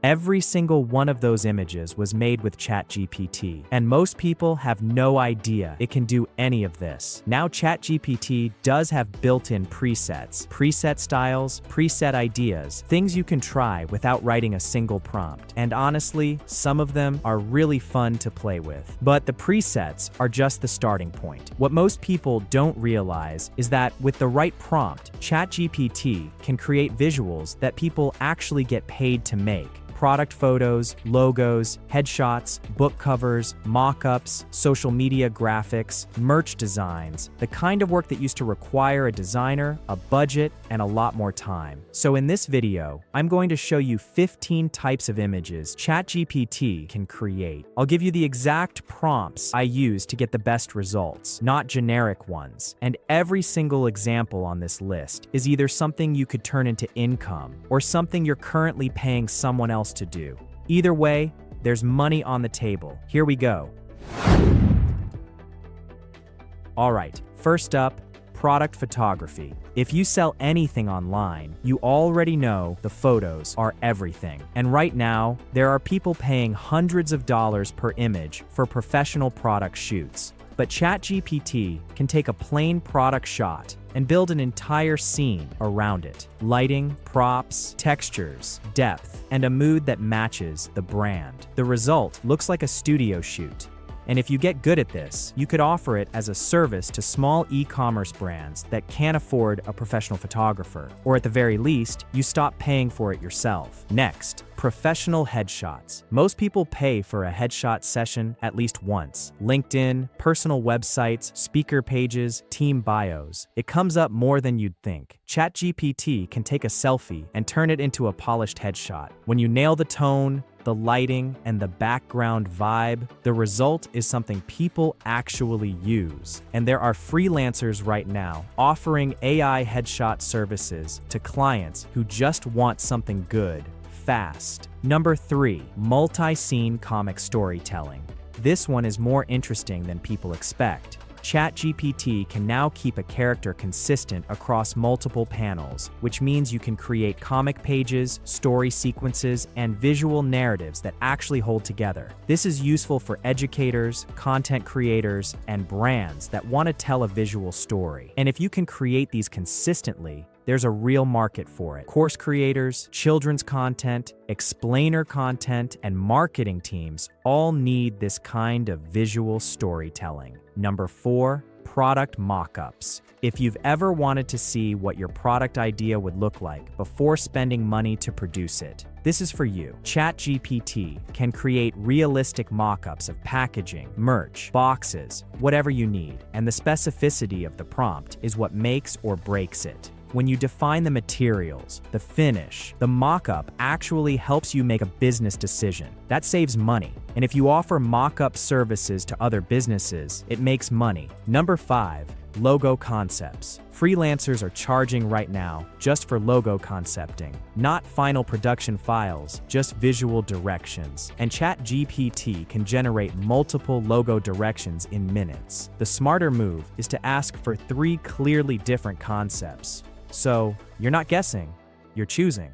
Every single one of those images was made with ChatGPT, and most people have no idea it can do any of this. Now ChatGPT does have built-in presets, preset styles, preset ideas, things you can try without writing a single prompt. And honestly, some of them are really fun to play with. But the presets are just the starting point. What most people don't realize is that with the right prompt, ChatGPT can create visuals that people actually get paid to make. Product photos, logos, headshots, book covers, mock-ups, social media graphics, merch designs, the kind of work that used to require a designer, a budget, and a lot more time. So in this video, I'm going to show you 15 types of images ChatGPT can create. I'll give you the exact prompts I use to get the best results, not generic ones. And every single example on this list is either something you could turn into income or something you're currently paying someone else to do. Either way, there's money on the table. Here we go. All right, first up, product photography. If you sell anything online, you already know the photos are everything. And right now, there are people paying hundreds of dollars per image for professional product shoots. But ChatGPT can take a plain product shot and build an entire scene around it. Lighting, props, textures, depth, and a mood that matches the brand. The result looks like a studio shoot. And if you get good at this, you could offer it as a service to small e-commerce brands that can't afford a professional photographer. Or at the very least, you stop paying for it yourself. Next, professional headshots. Most people pay for a headshot session at least once. LinkedIn, personal websites, speaker pages, team bios. It comes up more than you'd think. ChatGPT can take a selfie and turn it into a polished headshot. When you nail the tone, the lighting, and the background vibe, the result is something people actually use. And there are freelancers right now offering AI headshot services to clients who just want something good, fast. Number 3, multi-scene comic storytelling. This one is more interesting than people expect. ChatGPT can now keep a character consistent across multiple panels, which means you can create comic pages, story sequences, and visual narratives that actually hold together. This is useful for educators, content creators, and brands that want to tell a visual story. And if you can create these consistently, there's a real market for it. Course creators, children's content, explainer content, and marketing teams all need this kind of visual storytelling. Number 4, product mock-ups. If you've ever wanted to see what your product idea would look like before spending money to produce it, this is for you. ChatGPT can create realistic mock-ups of packaging, merch, boxes, whatever you need, and the specificity of the prompt is what makes or breaks it. When you define the materials, the finish, the mock-up actually helps you make a business decision. That saves money. And if you offer mock-up services to other businesses, it makes money. Number 5, logo concepts. Freelancers are charging right now just for logo concepting, not final production files, just visual directions. And ChatGPT can generate multiple logo directions in minutes. The smarter move is to ask for 3 clearly different concepts. So, you're not guessing, you're choosing.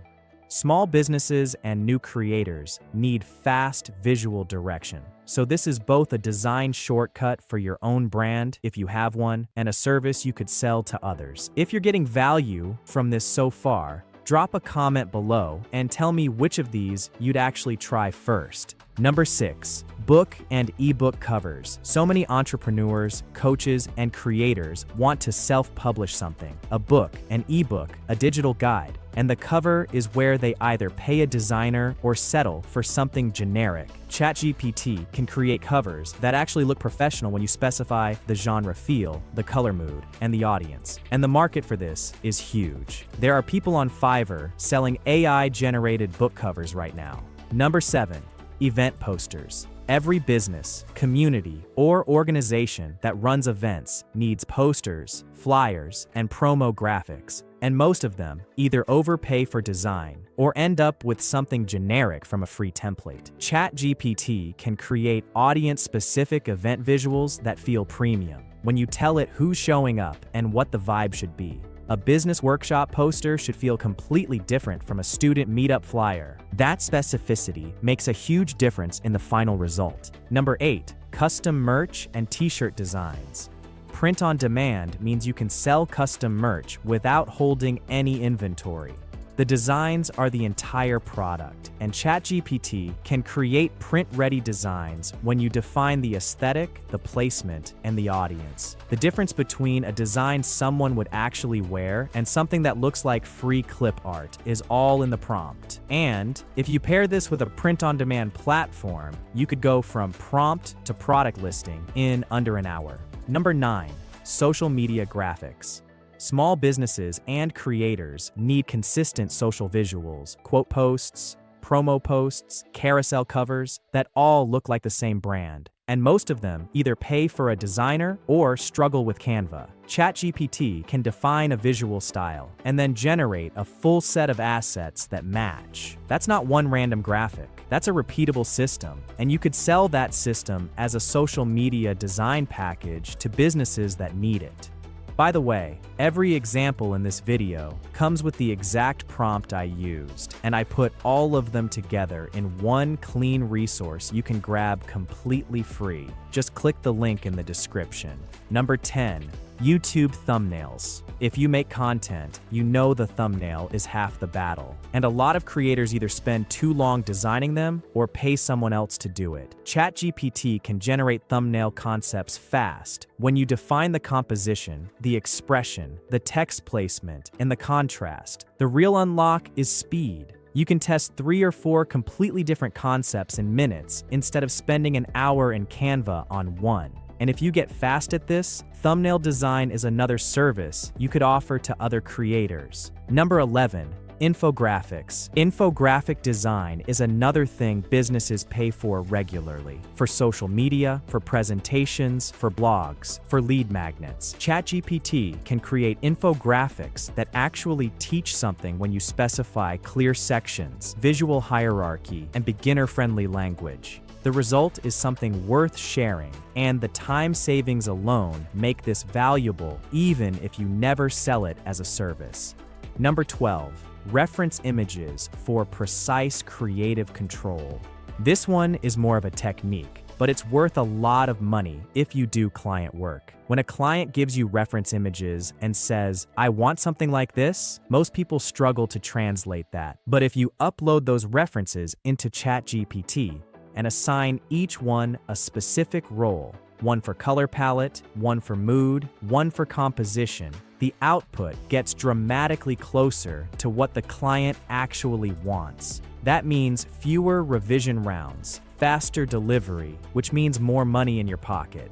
Small businesses and new creators need fast visual direction. So this is both a design shortcut for your own brand, if you have one, and a service you could sell to others. If you're getting value from this so far, drop a comment below and tell me which of these you'd actually try first. Number 6, book and ebook covers. So many entrepreneurs, coaches, and creators want to self-publish something, a book, an ebook, a digital guide, and the cover is where they either pay a designer or settle for something generic. ChatGPT can create covers that actually look professional when you specify the genre feel, the color mood, and the audience. And the market for this is huge. There are people on Fiverr selling AI-generated book covers right now. Number 7, event posters. Every business, community, or organization that runs events needs posters, flyers, and promo graphics. And most of them either overpay for design or end up with something generic from a free template. ChatGPT can create audience-specific event visuals that feel premium when you tell it who's showing up and what the vibe should be. A business workshop poster should feel completely different from a student meetup flyer. That specificity makes a huge difference in the final result. Number 8. Custom merch and t-shirt designs. Print on demand means you can sell custom merch without holding any inventory. The designs are the entire product, and ChatGPT can create print-ready designs when you define the aesthetic, the placement, and the audience. The difference between a design someone would actually wear and something that looks like free clip art is all in the prompt. And if you pair this with a print-on-demand platform, you could go from prompt to product listing in under an hour. Number 9. Social media graphics. Small businesses and creators need consistent social visuals, quote posts, promo posts, carousel covers that all look like the same brand. And most of them either pay for a designer or struggle with Canva. ChatGPT can define a visual style and then generate a full set of assets that match. That's not one random graphic. That's a repeatable system, and you could sell that system as a social media design package to businesses that need it. By the way, every example in this video comes with the exact prompt I used, and I put all of them together in one clean resource you can grab completely free. Just click the link in the description. Number 10. YouTube thumbnails. If you make content, you know the thumbnail is half the battle. And a lot of creators either spend too long designing them or pay someone else to do it. ChatGPT can generate thumbnail concepts fast when you define the composition, the expression, the text placement, and the contrast. The real unlock is speed. You can test 3 or 4 completely different concepts in minutes instead of spending an hour in Canva on one. And if you get fast at this, thumbnail design is another service you could offer to other creators. Number 11. Infographics. Infographic design is another thing businesses pay for regularly. For social media, for presentations, for blogs, for lead magnets. ChatGPT can create infographics that actually teach something when you specify clear sections, visual hierarchy, and beginner-friendly language. The result is something worth sharing, and the time savings alone make this valuable even if you never sell it as a service. Number 12. Reference images for precise creative control. This one is more of a technique, but it's worth a lot of money if you do client work. When a client gives you reference images and says, "I want something like this," most people struggle to translate that. But if you upload those references into ChatGPT, and assign each one a specific role, one for color palette, one for mood, one for composition, the output gets dramatically closer to what the client actually wants. That means fewer revision rounds, faster delivery, which means more money in your pocket.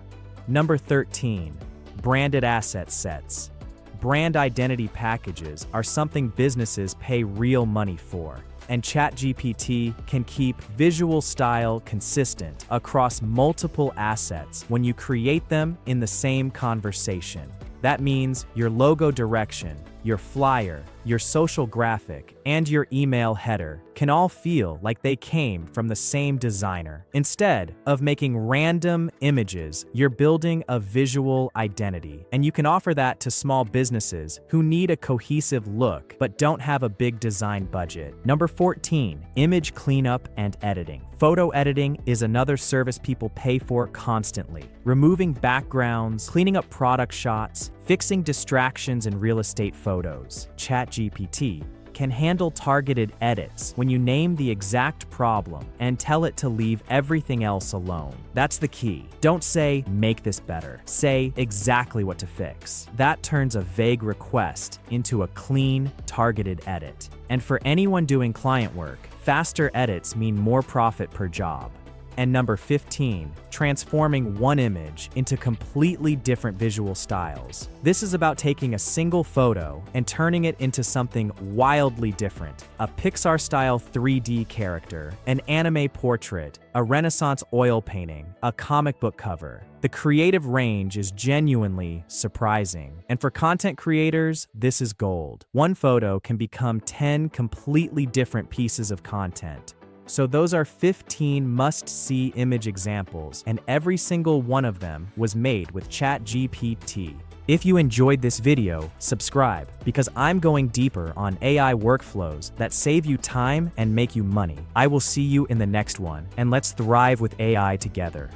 Number 13. Branded asset sets. Brand identity packages are something businesses pay real money for. And ChatGPT can keep visual style consistent across multiple assets when you create them in the same conversation. That means your logo direction, your flyer, your social graphic, and your email header can all feel like they came from the same designer. Instead of making random images, you're building a visual identity, and you can offer that to small businesses who need a cohesive look but don't have a big design budget. Number 14. Image cleanup and editing. Photo editing is another service people pay for constantly. Removing backgrounds, cleaning up product shots, fixing distractions in real estate photos. ChatGPT can handle targeted edits when you name the exact problem and tell it to leave everything else alone. That's the key. Don't say, "Make this better." Say exactly what to fix. That turns a vague request into a clean, targeted edit. And for anyone doing client work, faster edits mean more profit per job. And number 15, transforming one image into completely different visual styles. This is about taking a single photo and turning it into something wildly different. A Pixar-style 3D character, an anime portrait, a Renaissance oil painting, a comic book cover. The creative range is genuinely surprising. And for content creators, this is gold. One photo can become 10 completely different pieces of content. So those are 15 must-see image examples, and every single one of them was made with ChatGPT. If you enjoyed this video, subscribe, because I'm going deeper on AI workflows that save you time and make you money. I will see you in the next one, and let's thrive with AI together.